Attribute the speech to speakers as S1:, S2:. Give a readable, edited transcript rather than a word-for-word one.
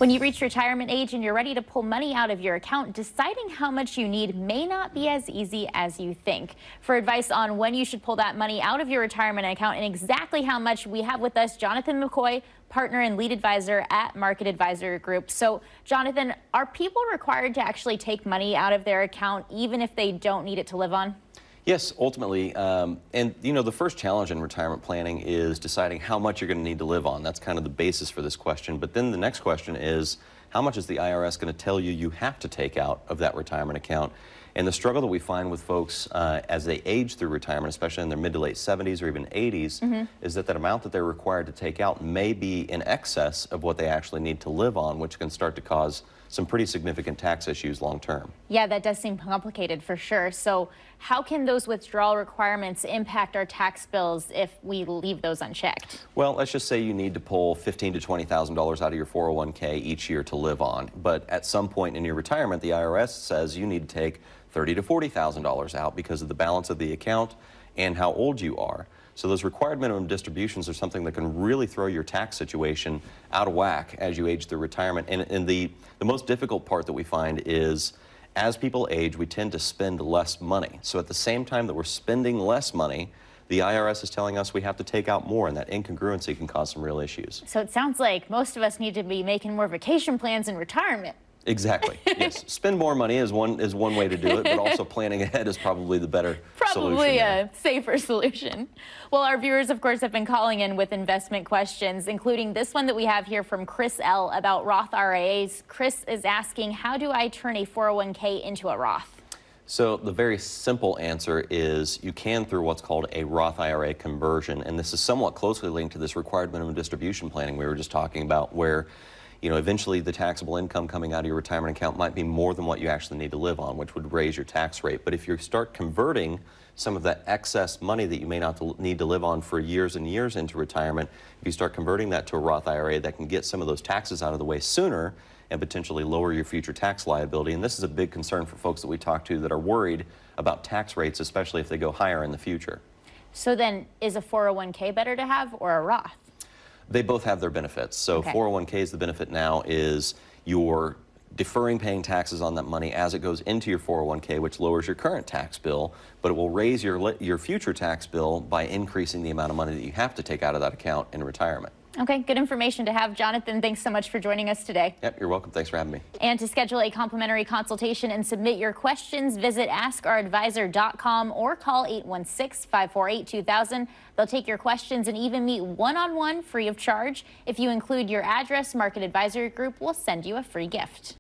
S1: When you reach retirement age and you're ready to pull money out of your account, deciding how much you need may not be as easy as you think. For advice on when you should pull that money out of your retirement account and exactly how much, we have with us Jonathan McCoy, partner and lead advisor at Market Advisor Group. So, Jonathan, are people required to actually take money out of their account even if they don't need it to live on?
S2: Yes, ultimately, and the first challenge in retirement planning is deciding how much you're going to need to live on. That's kind of the basis for this question. But then the next question is, how much is the IRS going to tell you you have to take out of that retirement account? And the struggle that we find with folks as they age through retirement, especially in their mid to late 70s or even 80s, is that amount that they're required to take out may be in excess of what they actually need to live on, which can start to cause some pretty significant tax issues long term.
S1: Yeah, that does seem complicated for sure. So how can those withdrawal requirements impact our tax bills if we leave those unchecked?
S2: Well, let's just say you need to pull $15,000 to $20,000 out of your 401k each year to live on. But at some point in your retirement, the IRS says you need to take $30,000 to $40,000 out because of the balance of the account and how old you are. So those required minimum distributions are something that can really throw your tax situation out of whack as you age through retirement. And the most difficult part that we find is as people age, we tend to spend less money. So at the same time that we're spending less money, the IRS is telling us we have to take out more, and that incongruency can cause some real issues.
S1: So it sounds like most of us need to be making more vacation plans in retirement.
S2: Exactly. Yes. Spend more money is one way to do it, but also planning ahead is probably the better solution.
S1: Probably a safer solution. Well, our viewers, of course, have been calling in with investment questions, including this one that we have here from Chris L. about Roth IRAs. Chris is asking, how do I turn a 401k into a Roth?
S2: So the very simple answer is you can through what's called a Roth IRA conversion, and this is somewhat closely linked to this required minimum distribution planning we were just talking about, where eventually the taxable income coming out of your retirement account might be more than what you actually need to live on, which would raise your tax rate. But if you start converting some of that excess money that you may not need to live on for years and years into retirement, if you start converting that to a Roth IRA, that can get some of those taxes out of the way sooner and potentially lower your future tax liability. And this is a big concern for folks that we talk to that are worried about tax rates, especially if they go higher in the future.
S1: So then, is a 401k better to have or a Roth?
S2: They both have their benefits. So 401ks, the benefit now is you're deferring paying taxes on that money as it goes into your 401k, which lowers your current tax bill, but it will raise your future tax bill by increasing the amount of money that you have to take out of that account in retirement.
S1: Okay, good information to have. Jonathan, thanks so much for joining us today.
S2: Yep, you're welcome. Thanks for having me.
S1: And to schedule a complimentary consultation and submit your questions, visit AskOurAdvisor.com or call 816-548-2000. They'll take your questions and even meet one-on-one free of charge. If you include your address, Market Advisor Group will send you a free gift.